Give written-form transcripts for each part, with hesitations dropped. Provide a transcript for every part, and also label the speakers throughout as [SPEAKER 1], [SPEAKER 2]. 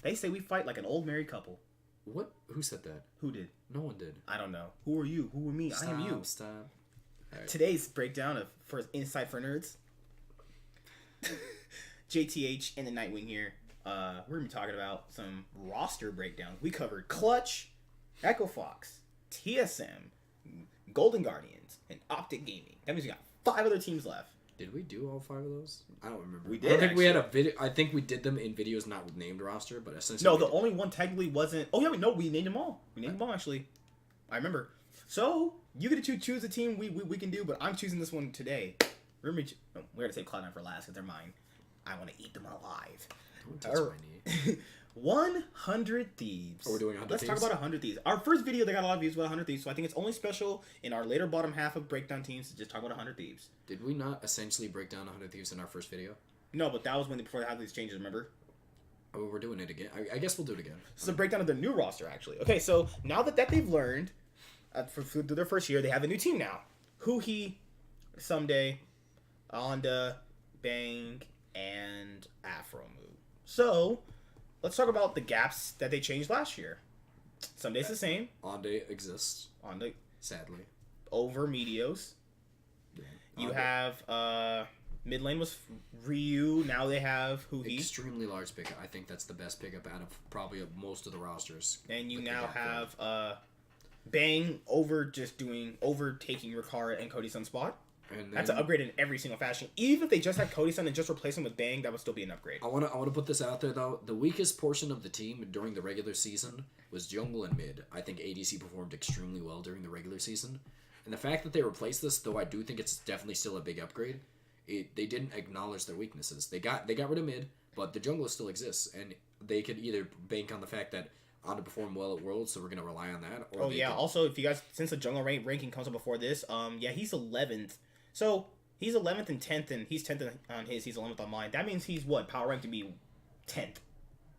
[SPEAKER 1] They say we fight like an old married couple.
[SPEAKER 2] What? Who said that?
[SPEAKER 1] Who did?
[SPEAKER 2] No one did.
[SPEAKER 1] I don't know. Who are you? Who are me?
[SPEAKER 2] Stop,
[SPEAKER 1] I am you.
[SPEAKER 2] Stop.
[SPEAKER 1] Right. Today's breakdown of for Insight for Nerds. JTH and the Nightwing here. We're gonna be talking about some roster breakdowns. We covered Clutch, Echo Fox, TSM, Golden Guardians, and Optic Gaming. That means we got 5 other teams left.
[SPEAKER 2] Did we do all 5 of those? I don't remember.
[SPEAKER 1] We did.
[SPEAKER 2] I don't think we had a video. I think we did them in videos not with named roster, but essentially.
[SPEAKER 1] No, the only one technically wasn't. Oh yeah, we named them all. We named them all actually. I remember. So you get to choose a team we can do, but I'm choosing this one today. Remember, we're gonna save Cloud9 for last because they're mine. I want to eat them alive.
[SPEAKER 2] Don't touch my knee.
[SPEAKER 1] 100 Thieves.
[SPEAKER 2] Oh, we're doing 100
[SPEAKER 1] Let's
[SPEAKER 2] Thieves?
[SPEAKER 1] talk about 100 Thieves. Our first video, they got a lot of views about 100 Thieves, so I think it's only special in our later bottom half of breakdown teams to just talk about 100 Thieves.
[SPEAKER 2] Did we not essentially break down 100 Thieves in our first video?
[SPEAKER 1] No, but that was when before they had these changes, remember?
[SPEAKER 2] Oh, we're doing it again. I guess we'll do it again.
[SPEAKER 1] This is a breakdown of their new roster, actually. Okay, so now that they've learned, for their first year, they have a new team now. Huhi, Someday, Onda, Bang, and Afromu. So, let's talk about the gaps that they changed last year. Someday's the same.
[SPEAKER 2] Onday exists.
[SPEAKER 1] Onda,
[SPEAKER 2] Sadly.
[SPEAKER 1] over Meteos.
[SPEAKER 2] Yeah.
[SPEAKER 1] You
[SPEAKER 2] Onday.
[SPEAKER 1] have, mid lane was Ryu. Now they have Huhi.
[SPEAKER 2] Extremely large pickup. I think that's the best pickup out of probably most of the rosters.
[SPEAKER 1] And you
[SPEAKER 2] With
[SPEAKER 1] now
[SPEAKER 2] the gap
[SPEAKER 1] have, Bang overtaking Rikara and Cody's Sun spot.
[SPEAKER 2] And
[SPEAKER 1] That's an upgrade in every single fashion. Even if they just had Cody Sun and just replace him with Bang, that would still be an upgrade.
[SPEAKER 2] I wanna put this out there though. The weakest portion of the team during the regular season was jungle and mid. I think ADC performed extremely well during the regular season, and the fact that they replaced this, though I do think it's definitely still a big upgrade. They didn't acknowledge their weaknesses. They got rid of mid, but the jungle still exists, and they could either bank on the fact that underperformed well at Worlds, so we're gonna rely on that. Or
[SPEAKER 1] Also, if you guys, since the jungle ranking comes up before this, he's 11th. So he's 11th and 10th, and he's 10th on his. He's 11th on mine. That means he's what, power ranked to be 10th,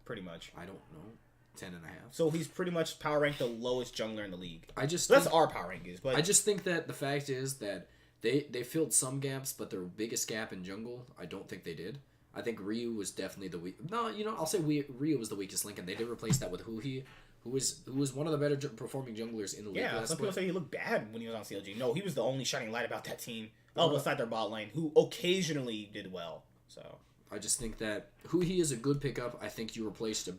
[SPEAKER 1] pretty much.
[SPEAKER 2] I don't know, 10.5.
[SPEAKER 1] So he's pretty much power ranked the lowest jungler in the league.
[SPEAKER 2] That's
[SPEAKER 1] our power rankings. But
[SPEAKER 2] I just think that the fact is that they filled some gaps, but their biggest gap in jungle, I don't think they did. I think Ryu was definitely the weak. No, I'll say Ryu was the weakest link, and they did replace that with Huhi, who was one of the better performing junglers in the league.
[SPEAKER 1] Yeah, some people say he looked bad when he was on CLG. No, he was the only shining light about that team. Beside their bot lane, who occasionally did well. So
[SPEAKER 2] I just think that Huhi is a good pickup. I think you replaced a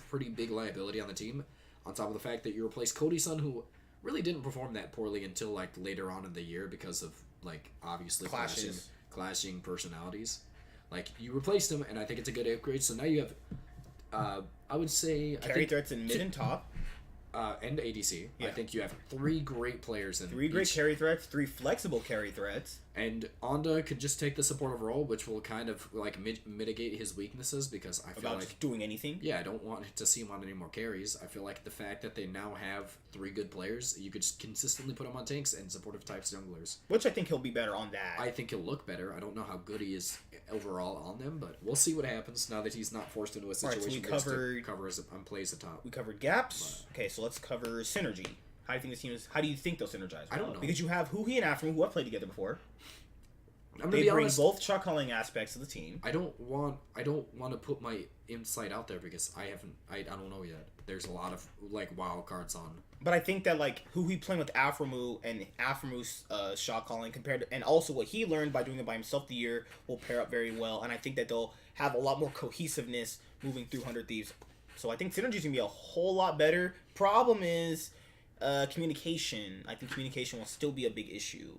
[SPEAKER 2] pretty big liability on the team. On top of the fact that you replaced Cody Sun, who really didn't perform that poorly until like later on in the year because of like obviously clashing personalities. Like you replaced him, and I think it's a good upgrade. So now you have, I would say,
[SPEAKER 1] carry threats in mid and top.
[SPEAKER 2] And ADC.
[SPEAKER 1] Yeah.
[SPEAKER 2] I think you have 3 great players in
[SPEAKER 1] 3 great carry threats, 3 flexible carry threats.
[SPEAKER 2] And Onda could just take the supportive role, which will kind of like mitigate his weaknesses because I feel like
[SPEAKER 1] just doing anything.
[SPEAKER 2] Yeah, I don't want to see him on any more carries. I feel like the fact that they now have 3 good players, you could just consistently put him on tanks and supportive types junglers.
[SPEAKER 1] Which I think he'll be better on that.
[SPEAKER 2] I think he'll look better. I don't know how good he is overall on them, but we'll see what happens now that he's not forced into a situation where he covers and plays the top.
[SPEAKER 1] We covered gaps. Okay, so let's cover synergy. How do you think this team is? How do you think they'll synergize?
[SPEAKER 2] I don't know,
[SPEAKER 1] because you have Huhi and Afro who have played together before.
[SPEAKER 2] They bring
[SPEAKER 1] both shot calling aspects of the team.
[SPEAKER 2] I don't want to put my insight out there because I don't know yet. There's a lot of like wild cards on.
[SPEAKER 1] But I think that like Huhi playing with Afromu and Afromu's shot calling and also what he learned by doing it by himself the year will pair up very well. And I think that they'll have a lot more cohesiveness moving through 100 Thieves. So I think synergy's gonna be a whole lot better. Problem is communication. I think communication will still be a big issue.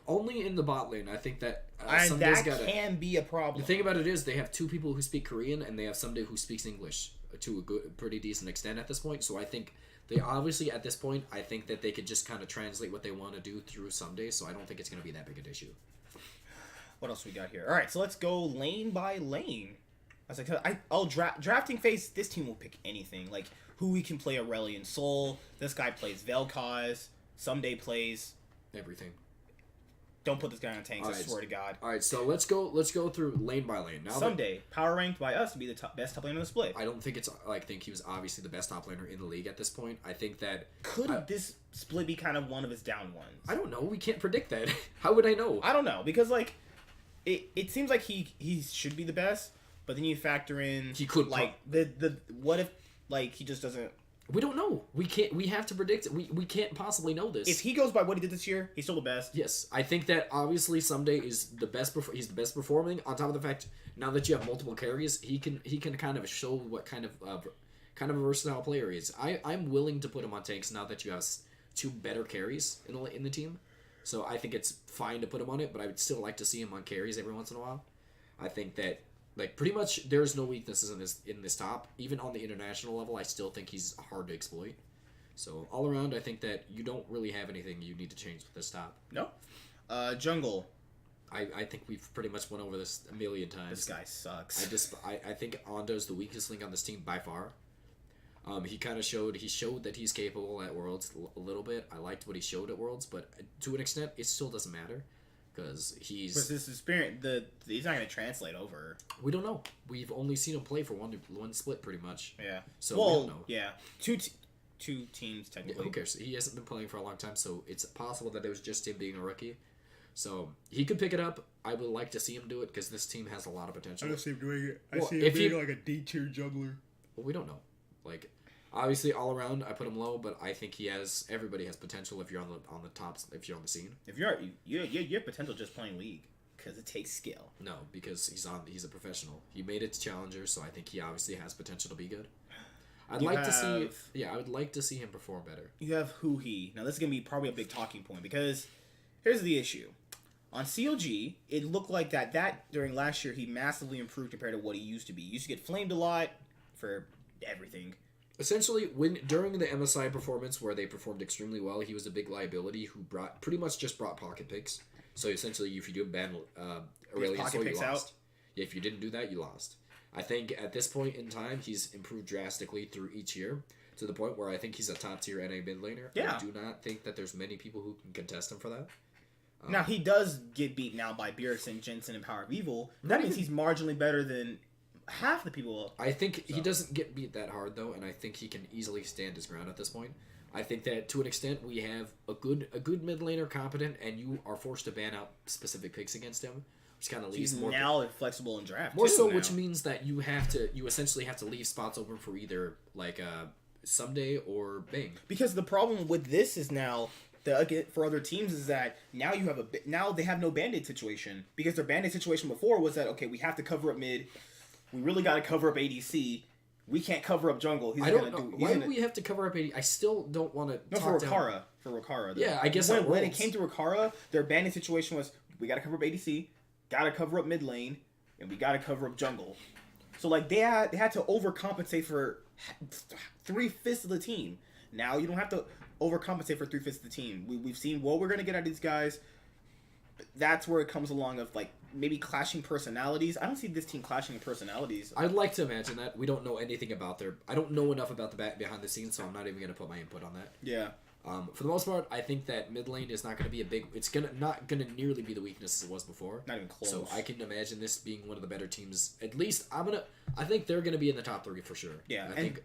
[SPEAKER 2] Only in the bot lane. I think that
[SPEAKER 1] and that can be a problem.
[SPEAKER 2] The thing about it is they have 2 people who speak Korean and they have somebody who speaks English to a pretty decent extent at this point. So I think they obviously at this point I think that they could just kind of translate what they want to do through Someday. So I don't think it's going to be that big an issue.
[SPEAKER 1] What else we got here? All right, so let's go lane by lane. I was like, drafting phase. This team will pick anything. Like Huhi can play Aurelion Soul. This guy plays Vel'Koz. Someday plays
[SPEAKER 2] everything.
[SPEAKER 1] Don't put this guy on tanks. I swear to God.
[SPEAKER 2] All right, so let's go through lane by lane. Now
[SPEAKER 1] Someday power ranked by us to be the best top laner in the split.
[SPEAKER 2] I don't think it's. I think he was obviously the best top laner in the league at this point. I think that
[SPEAKER 1] could this split be kind of one of his down ones?
[SPEAKER 2] I don't know. We can't predict that. How would I know?
[SPEAKER 1] I don't know because like it seems like he should be the best, But then you factor in
[SPEAKER 2] He could
[SPEAKER 1] like the what if like he just doesn't.
[SPEAKER 2] We don't know. We can't. We have to predict it. We can't possibly know this.
[SPEAKER 1] If he goes by what he did this year, he's still the best.
[SPEAKER 2] Yes, I think that obviously someday is the best. He's the best performing. On top of the fact, now that you have multiple carries, he can kind of show what kind of a versatile player he is. I'm willing to put him on tanks now that you have two better carries in the team. So I think it's fine to put him on it, but I would still like to see him on carries every once in a while. I think that. Like, pretty much, there's no weaknesses in this top. Even on the international level, I still think he's hard to exploit. So, all around, I think that you don't really have anything you need to change with this top.
[SPEAKER 1] No. Jungle.
[SPEAKER 2] I think we've pretty much went over this a million times.
[SPEAKER 1] This guy sucks.
[SPEAKER 2] I think Ondo's the weakest link on this team by far. He kind of showed that he's capable at Worlds a little bit. I liked what he showed at Worlds, but to an extent, it still doesn't matter. Because he's...
[SPEAKER 1] But this experience, he's not going to translate over.
[SPEAKER 2] We don't know. We've only seen him play for one split, pretty much.
[SPEAKER 1] Yeah.
[SPEAKER 2] So we don't know.
[SPEAKER 1] Yeah. Two teams, technically.
[SPEAKER 2] Yeah, who cares? He hasn't been playing for a long time, so it's possible that it was just him being a rookie. So he could pick it up. I would like to see him do it, because this team has a lot of potential.
[SPEAKER 1] I don't see him doing it. I
[SPEAKER 2] Well,
[SPEAKER 1] see him being like a D-tier juggler.
[SPEAKER 2] Well, we don't know. Like... Obviously, all around, I put him low, but I think everybody has potential if you're on the top, if you're on the scene.
[SPEAKER 1] If you have potential just playing League, because it takes skill.
[SPEAKER 2] No, because he's a professional. He made it to Challenger, so I think he obviously has potential to be good. I would like to see him perform better.
[SPEAKER 1] You have Huhi. Now, this is going to be probably a big talking point, because here's the issue. On CLG, it looked like that during last year, he massively improved compared to what he used to be. He used to get flamed a lot for everything.
[SPEAKER 2] Essentially, during the MSI performance where they performed extremely well, he was a big liability who pretty much just brought pocket picks. So essentially, if you do ban Aurelion Sol, you lost. Out. Yeah, if you didn't do that, you lost. I think at this point in time, he's improved drastically through each year to the point where I think he's a top tier NA mid laner.
[SPEAKER 1] Yeah.
[SPEAKER 2] I do not think that there's many people who can contest him for that.
[SPEAKER 1] Now he does get beaten out by Bjergsen, Jensen, and Power of Evil. That means he's marginally better than half the people.
[SPEAKER 2] I think he doesn't get beat that hard though, and I think he can easily stand his ground at this point. I think that to an extent we have a good mid laner competent, and you are forced to ban out specific picks against him, which kind of leaves
[SPEAKER 1] he's
[SPEAKER 2] more
[SPEAKER 1] now flexible in draft.
[SPEAKER 2] More so,
[SPEAKER 1] now.
[SPEAKER 2] Which means that you essentially have to leave spots open for either like Someday or Bing.
[SPEAKER 1] Because the problem with this is now for other teams is that now you have now they have no band-aid situation, because their band-aid situation before was that okay, we have to cover up mid. We really got to cover up ADC. We can't cover up jungle.
[SPEAKER 2] I don't know. Why do we have to cover up ADC? I still don't want to.
[SPEAKER 1] No, for Rikara. For Rikara.
[SPEAKER 2] Yeah, I guess
[SPEAKER 1] when it came to Rikara, their banding situation was we got to cover up ADC, got to cover up mid lane, and we got to cover up jungle. So like they had to overcompensate for 3/5 of the team. Now you don't have to overcompensate for 3/5 of the team. We've seen what we're gonna get out of these guys. That's where it comes along of like maybe clashing personalities. I don't see this team clashing in personalities.
[SPEAKER 2] I'd like to imagine that. We don't know anything about I don't know enough about the behind the scenes, so I'm not even going to put my input on that.
[SPEAKER 1] Yeah.
[SPEAKER 2] For the most part, I think that mid lane is not going to be it's not going to nearly be the weakness as it was before.
[SPEAKER 1] Not even close.
[SPEAKER 2] So I can imagine this being one of the better teams. At least I think they're going to be in the top 3 for sure.
[SPEAKER 1] Yeah.
[SPEAKER 2] I think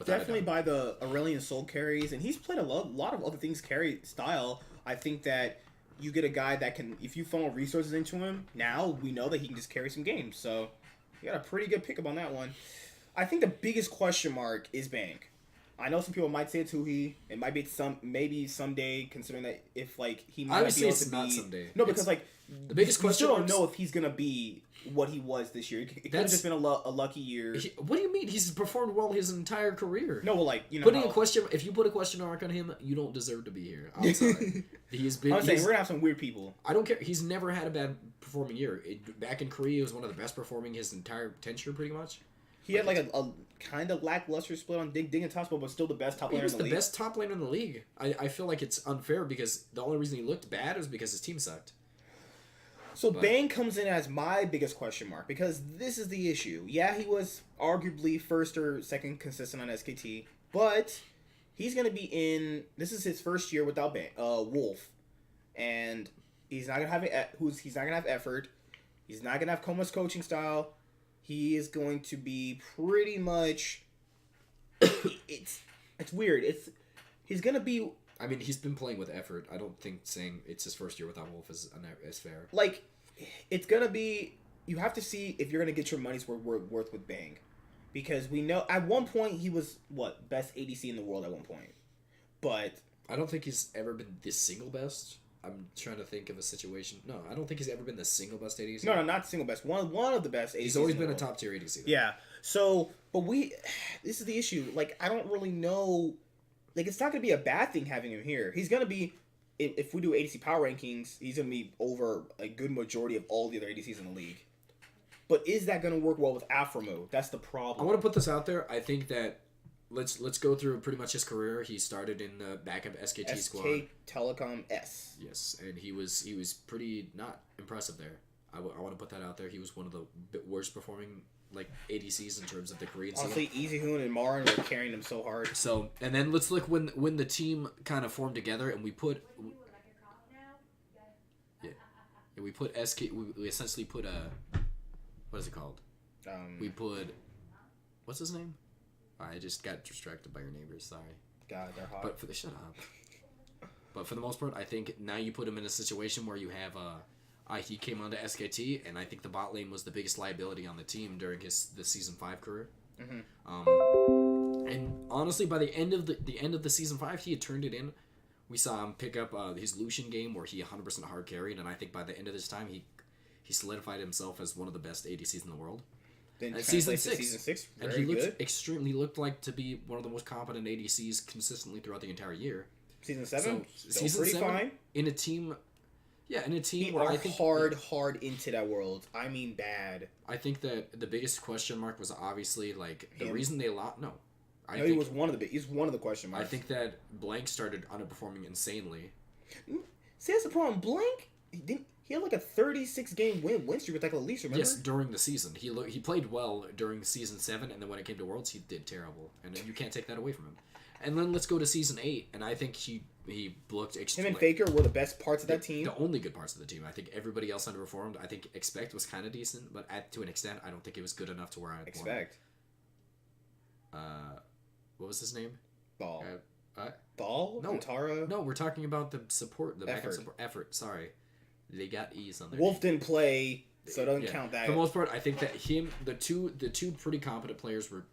[SPEAKER 1] definitely by the Aurelion Sol carries, and he's played a lot of other things carry style. I think that you get a guy that can, if you funnel resources into him, now we know that he can just carry some games. So you got a pretty good pickup on that one. I think the biggest question mark is Bank. I know some people might say it's Huhi. It might be maybe someday, considering that if like he might
[SPEAKER 2] obviously
[SPEAKER 1] be able
[SPEAKER 2] it's
[SPEAKER 1] to
[SPEAKER 2] not
[SPEAKER 1] be
[SPEAKER 2] someday.
[SPEAKER 1] No, because like
[SPEAKER 2] the biggest question.
[SPEAKER 1] You still don't know if he's gonna be what he was this year. It could have just been a lucky year.
[SPEAKER 2] What do you mean? He's performed well his entire career.
[SPEAKER 1] No, well, like
[SPEAKER 2] if you put a question mark on him, you don't deserve to be here. I'm sorry.
[SPEAKER 1] I'm saying we're gonna have some weird people.
[SPEAKER 2] I don't care. He's never had a bad performing year. Back in Korea, he was one of the best performing his entire tenure, pretty much.
[SPEAKER 1] He had like a kind of lackluster split on Dig and Top Spot, but still the best top laner in the league.
[SPEAKER 2] He was the best top laner in the league. I feel like it's unfair because the only reason he looked bad was because his team sucked.
[SPEAKER 1] So Bang comes in as my biggest question mark, because this is the issue. Yeah, he was arguably first or second consistent on SKT, but he's going to be in... This is his first year without Wolf, and he's not going to have he's not going to have effort. He's not going to have Koma's coaching style. He is going to be pretty much... it's weird. He's going to be...
[SPEAKER 2] I mean, he's been playing with effort. I don't think saying it's his first year without Wolf is fair.
[SPEAKER 1] Like, it's going to be... you have to see if you're gonna get your money's worth with Bang, because we know at one point he was what best ADC in the world at one point, but
[SPEAKER 2] I don't think he's ever been the single best. I'm trying to think of a situation. No, I don't think he's ever been the single best ADC.
[SPEAKER 1] no, not single best. One of the best ADCs.
[SPEAKER 2] He's always
[SPEAKER 1] in the
[SPEAKER 2] been a
[SPEAKER 1] world.
[SPEAKER 2] top tier ADC. Though.
[SPEAKER 1] Yeah. So, but this is the issue. Like, I don't really know. Like, it's not gonna be a bad thing having him here. He's gonna be, if we do ADC power rankings, he's gonna be over a good majority of all the other ADCs in the league. But is that gonna work well with Afremu? That's the problem.
[SPEAKER 2] I want to put this out there. I think that let's go through pretty much his career. He started in the backup SKT squad.
[SPEAKER 1] SK Telecom S.
[SPEAKER 2] Yes, and he was pretty not impressive there. I want to put that out there. He was one of the worst performing like ADCs in terms of the Korean scene.
[SPEAKER 1] Honestly, Easy Hoon and Marin were carrying him so hard.
[SPEAKER 2] So, and then let's look when the team kind of formed together and we put we put SK we essentially put a what is it called? We put what's his name? I just got distracted by your neighbors. Sorry.
[SPEAKER 1] God, they're hot.
[SPEAKER 2] But shut up. But for the most part, I think now you put him in a situation where you have he came onto SKT, and I think the bot lane was the biggest liability on the team during the season 5 career.
[SPEAKER 1] Mm-hmm.
[SPEAKER 2] And honestly, by the end of the season 5, he had turned it in. We saw him pick up his Lucian game where he 100% hard carried, and I think by the end of this time, he solidified himself as one of the best ADCs in the world.
[SPEAKER 1] Then
[SPEAKER 2] season
[SPEAKER 1] season 6,
[SPEAKER 2] and he looked like to be one of the most competent ADCs consistently throughout the entire year.
[SPEAKER 1] Season 7,
[SPEAKER 2] So,
[SPEAKER 1] still
[SPEAKER 2] season
[SPEAKER 1] pretty
[SPEAKER 2] 7
[SPEAKER 1] fine.
[SPEAKER 2] in a team. Yeah, in a team
[SPEAKER 1] He
[SPEAKER 2] where
[SPEAKER 1] are
[SPEAKER 2] I think
[SPEAKER 1] hard into that world. I mean, bad.
[SPEAKER 2] I think that the biggest question mark was obviously like the
[SPEAKER 1] Him.
[SPEAKER 2] reason they lost. No,
[SPEAKER 1] He was one of the. He's one of the question marks.
[SPEAKER 2] I think that Blank started underperforming insanely.
[SPEAKER 1] See, that's the problem. Blank, he had like a 36 game win streak with like Elise. Remember?
[SPEAKER 2] Yes, during the season he played well during season 7, and then when it came to Worlds, he did terrible, and you can't take that away from him. And then let's go to season 8, and I think he looked
[SPEAKER 1] Him
[SPEAKER 2] extremely.
[SPEAKER 1] and Faker were the best parts of that team.
[SPEAKER 2] The only good parts of the team. I think everybody else underperformed. I think Expect was kind of decent, but to an extent, I don't think it was good enough to where I
[SPEAKER 1] Expect.
[SPEAKER 2] What was his name?
[SPEAKER 1] Ball.
[SPEAKER 2] Uh,
[SPEAKER 1] Ball?
[SPEAKER 2] no.
[SPEAKER 1] Antara?
[SPEAKER 2] No, we're talking about the support, the backup
[SPEAKER 1] Effort.
[SPEAKER 2] support. Effort. Sorry, they got E's on their
[SPEAKER 1] Wolf
[SPEAKER 2] name.
[SPEAKER 1] didn't play, so it doesn't
[SPEAKER 2] Yeah.
[SPEAKER 1] count that.
[SPEAKER 2] For the most part, I think that the two pretty competent players were.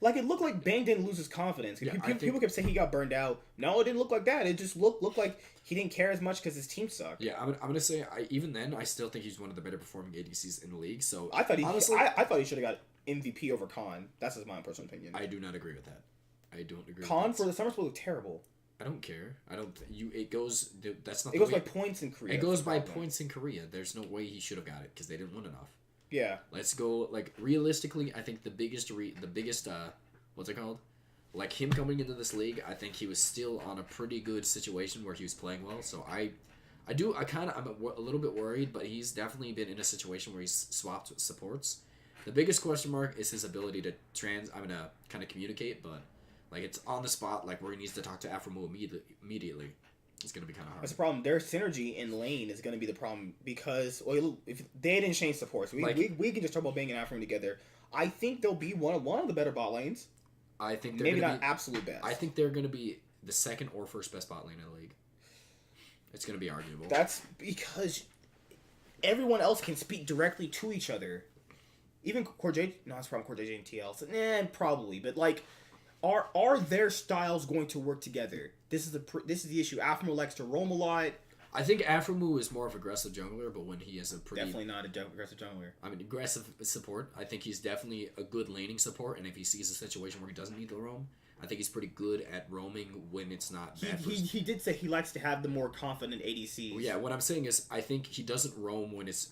[SPEAKER 1] Like, it looked like Bang didn't lose his confidence.
[SPEAKER 2] Yeah,
[SPEAKER 1] People kept saying he got burned out. No, it didn't look like that. It just looked like he didn't care as much because his team sucked.
[SPEAKER 2] Yeah, I'm gonna say even then I still think he's one of the better performing ADCs in the league. So
[SPEAKER 1] I thought
[SPEAKER 2] honestly,
[SPEAKER 1] I thought he should have got MVP over Khan. That's just my personal opinion.
[SPEAKER 2] I do not agree with that. I don't agree.
[SPEAKER 1] Khan
[SPEAKER 2] with
[SPEAKER 1] for the summer split looked terrible.
[SPEAKER 2] I don't care. I don't. It goes. That's not.
[SPEAKER 1] It
[SPEAKER 2] the
[SPEAKER 1] goes
[SPEAKER 2] way,
[SPEAKER 1] by points in Korea.
[SPEAKER 2] It goes
[SPEAKER 1] That's the
[SPEAKER 2] by
[SPEAKER 1] problem.
[SPEAKER 2] points in Korea. There's no way he should have got it because they didn't win enough.
[SPEAKER 1] Yeah.
[SPEAKER 2] Let's go. Like realistically, I think the biggest what's it called? Like him coming into this league, I think he was still on a pretty good situation where he was playing well. So I'm a little bit worried, but he's definitely been in a situation where he's swapped supports. The biggest question mark is his ability to kind of communicate, but like it's on the spot, like where he needs to talk to Afremu immediately. It's gonna be kind of hard.
[SPEAKER 1] That's the problem. Their synergy in lane is going to be the problem because if they didn't change supports, we can just talk about Bang and Afro together. I think they'll be one of the better bot lanes.
[SPEAKER 2] I think they're
[SPEAKER 1] maybe
[SPEAKER 2] gonna
[SPEAKER 1] not
[SPEAKER 2] be,
[SPEAKER 1] absolute best.
[SPEAKER 2] I think they're going to be the second or first best bot lane in the league. It's going to be arguable.
[SPEAKER 1] That's because everyone else can speak directly to each other. Even CoreJJ, no, it's probably CoreJJ and TL. So, probably, but like, are their styles going to work together? This is the issue. Afremo likes to roam a lot.
[SPEAKER 2] I think Afremu is more of aggressive jungler, but when he is a pretty
[SPEAKER 1] Definitely not a aggressive jungler.
[SPEAKER 2] I mean, aggressive support. I think he's definitely a good laning support, and if he sees a situation where he doesn't need to roam, I think he's pretty good at roaming when it's not bad.
[SPEAKER 1] He did say he likes to have the more confident ADCs.
[SPEAKER 2] Well, yeah, what I'm saying is I think he doesn't roam when it's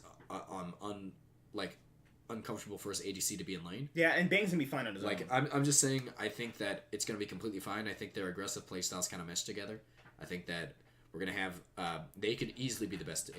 [SPEAKER 2] uncomfortable for his ADC to be in lane.
[SPEAKER 1] Yeah, and Bang's gonna be fine on his own.
[SPEAKER 2] I'm just saying I think that it's gonna be completely fine. I think their aggressive playstyles kind of mesh together. I think that we're gonna have they could easily be the best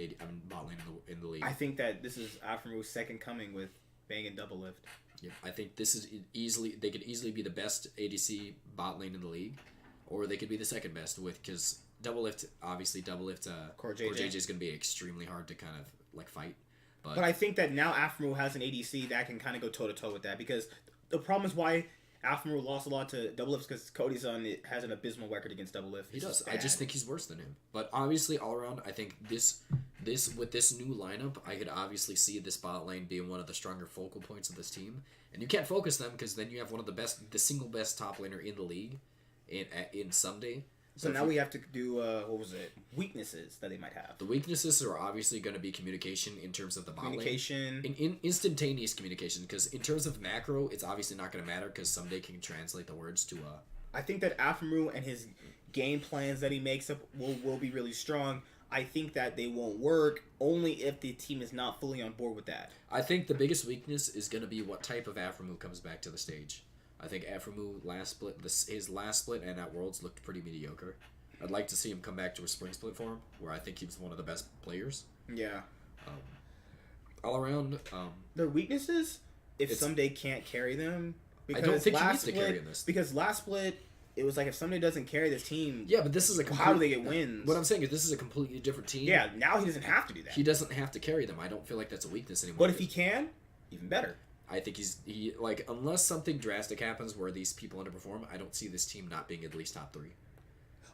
[SPEAKER 2] bot lane in the league.
[SPEAKER 1] I think that this is Afremu's second coming with Bang and Double Lift.
[SPEAKER 2] Yeah, I think this is they could easily be the best ADC bot lane in the league, or they could be the second best because Double Lift Core JJ is gonna be extremely hard to kind of fight.
[SPEAKER 1] But I think that now Afremu has an ADC that can kind of go toe-to-toe with that because the problem is why Afremu lost a lot to Double Lift because Cody's has an abysmal record against Double Lift.
[SPEAKER 2] He does. I just think he's worse than him. But obviously, all around, I think this with this new lineup, I could obviously see this bot lane being one of the stronger focal points of this team. And you can't focus them because then you have one of the single best top laner in the league in Someday.
[SPEAKER 1] So now we have to do, weaknesses that they might have.
[SPEAKER 2] The weaknesses are obviously going to be communication in terms of the bot
[SPEAKER 1] Communication.
[SPEAKER 2] lane. In instantaneous communication, because in terms of macro, it's obviously not going to matter because Someday can translate the words to...
[SPEAKER 1] I think that Aphromoo and his game plans that he makes up will be really strong. I think that they won't work only if the team is not fully on board with that.
[SPEAKER 2] I think the biggest weakness is going to be what type of Aphromoo comes back to the stage. I think Aphromoo his last split and at Worlds looked pretty mediocre. I'd like to see him come back to a spring split form, where I think he was one of the best players.
[SPEAKER 1] Yeah.
[SPEAKER 2] All around,
[SPEAKER 1] their weaknesses, if Someday can't carry them, because
[SPEAKER 2] I don't think he needs to carry in this.
[SPEAKER 1] Because last split, it was like if Someday doesn't carry this team,
[SPEAKER 2] yeah, but this is
[SPEAKER 1] how do they get wins?
[SPEAKER 2] What I'm saying is this is a completely different team.
[SPEAKER 1] Yeah, now he doesn't have to do that.
[SPEAKER 2] He doesn't have to carry them. I don't feel like that's a weakness anymore.
[SPEAKER 1] But if he can, even better.
[SPEAKER 2] I think he unless something drastic happens where these people underperform, I don't see this team not being at least top 3.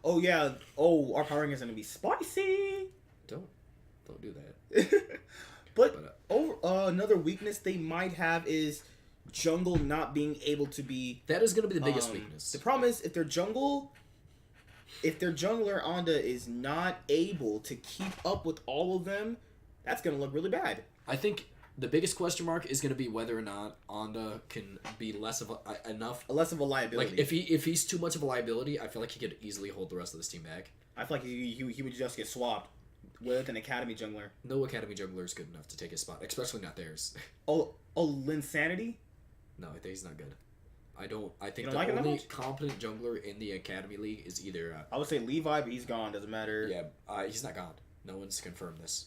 [SPEAKER 1] Oh yeah. Oh, our power ranking is gonna be spicy.
[SPEAKER 2] Don't do that.
[SPEAKER 1] but another weakness they might have is jungle not being able to be.
[SPEAKER 2] That is gonna be the biggest weakness.
[SPEAKER 1] The problem is if their jungler Onda is not able to keep up with all of them, that's gonna look really bad.
[SPEAKER 2] I think the biggest question mark is going to be whether or not Onda can be less of a
[SPEAKER 1] liability.
[SPEAKER 2] Like if he's too much of a liability, I feel like he could easily hold the rest of this team back.
[SPEAKER 1] I feel like he would just get swapped with an academy jungler.
[SPEAKER 2] No academy jungler is good enough to take his spot, especially not theirs.
[SPEAKER 1] Linsanity?
[SPEAKER 2] No, he's not good. I think
[SPEAKER 1] the
[SPEAKER 2] only competent jungler in the academy league is either.
[SPEAKER 1] I would say Levi, but he's gone. Doesn't matter.
[SPEAKER 2] Yeah, he's not gone. No one's confirmed this.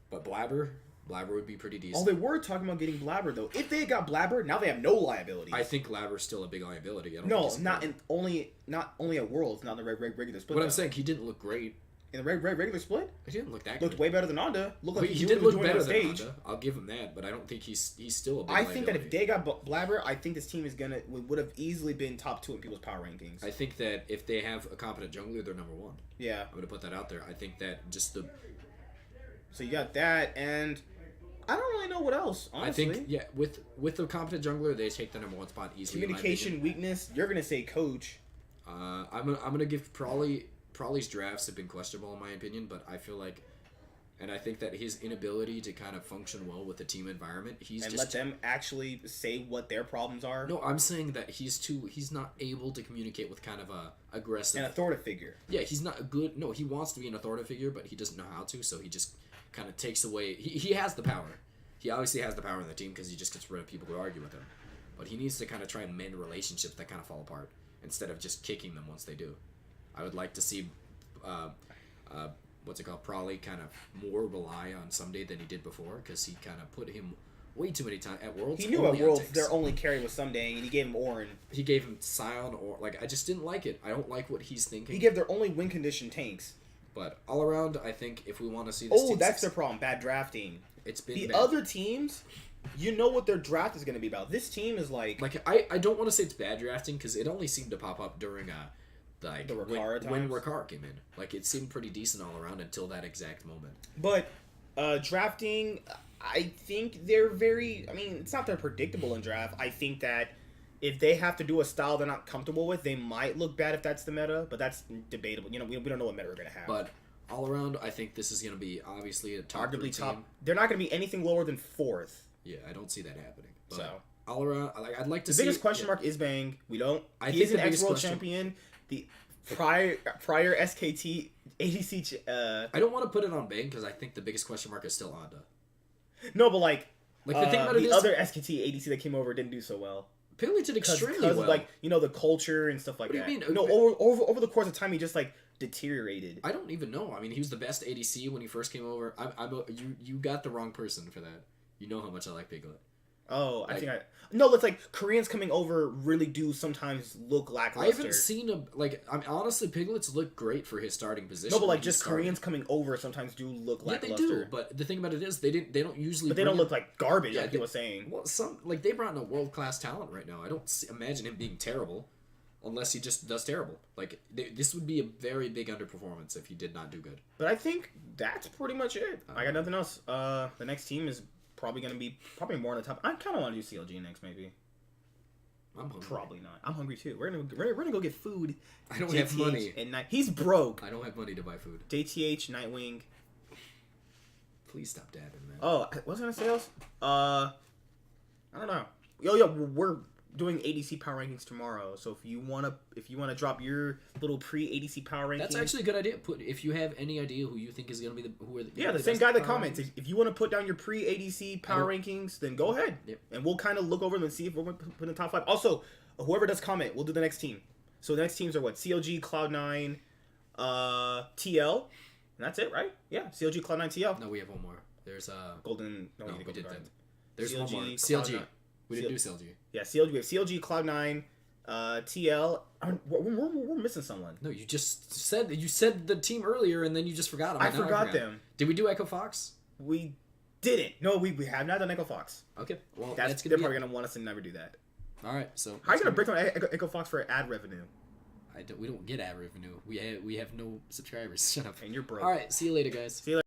[SPEAKER 2] But Blabber would be pretty decent.
[SPEAKER 1] Oh, they were talking about getting Blabber though. If they had got Blabber, now they have no liability.
[SPEAKER 2] I think Blabber's still a big liability.
[SPEAKER 1] Not only at Worlds, not in the regular split.
[SPEAKER 2] What I'm saying, he didn't look great
[SPEAKER 1] in the regular split.
[SPEAKER 2] He didn't look that.
[SPEAKER 1] Looked way better than Onda.
[SPEAKER 2] Looked like he did look better than Onda. I'll give him that, but I don't think he's still a big liability.
[SPEAKER 1] I think that if they got Blabber, I think this team would have easily been top 2 in people's power rankings.
[SPEAKER 2] I think that if they have a competent jungler, they're number 1.
[SPEAKER 1] Yeah,
[SPEAKER 2] I'm gonna put that out there. I think that just the.
[SPEAKER 1] So you got that and. I don't really know what else, honestly.
[SPEAKER 2] I think, with the competent jungler, they take the number 1 spot easily.
[SPEAKER 1] Communication weakness, you're going to say coach.
[SPEAKER 2] I'm gonna give Prawley's drafts have been questionable in my opinion, but I feel like, and I think that his inability to kind of function well with the team environment,
[SPEAKER 1] let them actually say what their problems are.
[SPEAKER 2] No, I'm saying that he's not able to communicate with kind of a aggressive...
[SPEAKER 1] An authoritative figure.
[SPEAKER 2] Yeah, he's not a good... No, he wants to be an authoritative figure, but he doesn't know how to, so he just... kind of takes away. He has the power. He obviously has the power in the team because he just gets rid of people who argue with him. But he needs to kind of try and mend relationships that kind of fall apart instead of just kicking them once they do. I would like to see, Prawley kind of more rely on Someday than he did before because he kind of put him way too many times at Worlds.
[SPEAKER 1] He knew at Worlds their only carry was Someday, and he gave him Orin.
[SPEAKER 2] He gave him Scion or I just didn't like it. I don't like what he's thinking.
[SPEAKER 1] He gave their only win condition tanks.
[SPEAKER 2] But all around, I think if we want to see this team
[SPEAKER 1] that's their problem. Bad drafting.
[SPEAKER 2] It's been
[SPEAKER 1] the
[SPEAKER 2] bad.
[SPEAKER 1] Other teams, you know what their draft is going to be about. This team is like
[SPEAKER 2] I don't want to say it's bad drafting because it only seemed to pop up during the
[SPEAKER 1] Ricard
[SPEAKER 2] when Ricard came in. Like it seemed pretty decent all around until that exact moment.
[SPEAKER 1] But drafting, I think they're very. I mean, it's not that predictable in draft. I think that. If they have to do a style they're not comfortable with, they might look bad if that's the meta, but that's debatable. You know, we don't know what meta we're going to have.
[SPEAKER 2] But all around, I think this is going to be obviously a top
[SPEAKER 1] arguably
[SPEAKER 2] team.
[SPEAKER 1] Top. They're not going to be anything lower than 4th.
[SPEAKER 2] Yeah, I don't see that happening. But
[SPEAKER 1] so
[SPEAKER 2] all around, I'd like to see.
[SPEAKER 1] The biggest question mark is Bang. We don't.
[SPEAKER 2] He is
[SPEAKER 1] an ex-world champion. The prior SKT ADC.
[SPEAKER 2] I don't want to put it on Bang because I think the biggest question mark is still Onda.
[SPEAKER 1] No, but like
[SPEAKER 2] the thing about it is
[SPEAKER 1] other SKT ADC that came over didn't do so well.
[SPEAKER 2] Piglet did extremely well.
[SPEAKER 1] Of, like, you know, the culture and stuff like that.
[SPEAKER 2] What do you mean?
[SPEAKER 1] No, over the course of time, he just, like, deteriorated.
[SPEAKER 2] I don't even know. I mean, he was the best ADC when he first came over. You got the wrong person for that. You know how much I like Piglet.
[SPEAKER 1] Oh, No, it's like Koreans coming over really do sometimes look lackluster.
[SPEAKER 2] I haven't seen honestly, Piglets look great for his starting position.
[SPEAKER 1] No, but like just Koreans coming over sometimes do look lackluster.
[SPEAKER 2] Yeah, they do. But the thing about it is they don't usually.
[SPEAKER 1] But they don't look like garbage. Like you were saying.
[SPEAKER 2] Well, they brought in a world class talent right now. I don't imagine him being terrible. unless he just does terrible. Like, this would be a very big underperformance if he did not do good.
[SPEAKER 1] But I think that's pretty much it. I got nothing else. The next team is probably going to be more on the top. I kind of want to do CLG next, maybe.
[SPEAKER 2] I'm hungry.
[SPEAKER 1] Probably not. I'm hungry too. We're gonna go get food.
[SPEAKER 2] I don't have money.
[SPEAKER 1] And he's broke.
[SPEAKER 2] I don't have money to buy food.
[SPEAKER 1] JTH, Nightwing.
[SPEAKER 2] Please stop dabbing, man.
[SPEAKER 1] Oh, what was I gonna say else? I don't know. Yo, we're doing ADC power rankings tomorrow. So if you wanna drop your little pre-ADC power rankings,
[SPEAKER 2] that's actually a good idea. If you have any idea who you think is gonna be
[SPEAKER 1] the same guy that comments. If you want to put down your pre-ADC power rankings, then go ahead.
[SPEAKER 2] Yep.
[SPEAKER 1] And we'll kind of look over them and see if we're going to put in the top 5. Also, whoever does comment, we'll do the next team. So the next teams are what? CLG, Cloud9, TL. And that's it, right? Yeah, CLG, Cloud9, TL.
[SPEAKER 2] No, we have one more. There's
[SPEAKER 1] Golden. No,
[SPEAKER 2] we did
[SPEAKER 1] Garden.
[SPEAKER 2] that. There's
[SPEAKER 1] CLG,
[SPEAKER 2] one more. CLG.
[SPEAKER 1] Cloud9.
[SPEAKER 2] We didn't do CLG.
[SPEAKER 1] Yeah, CLG. We have CLG, Cloud9, TL. We're missing someone.
[SPEAKER 2] No, you said the team earlier, and then you just forgot them.
[SPEAKER 1] I forgot them.
[SPEAKER 2] Did we do Echo Fox?
[SPEAKER 1] We didn't. No, we have not done Echo Fox.
[SPEAKER 2] Okay, well
[SPEAKER 1] they're probably gonna want us to never do that.
[SPEAKER 2] All right, so
[SPEAKER 1] how are you gonna break down Echo Fox for ad revenue?
[SPEAKER 2] We don't get ad revenue. We have no subscribers. Shut up.
[SPEAKER 1] And you're broke.
[SPEAKER 2] All right, see you later, guys.
[SPEAKER 1] See you later.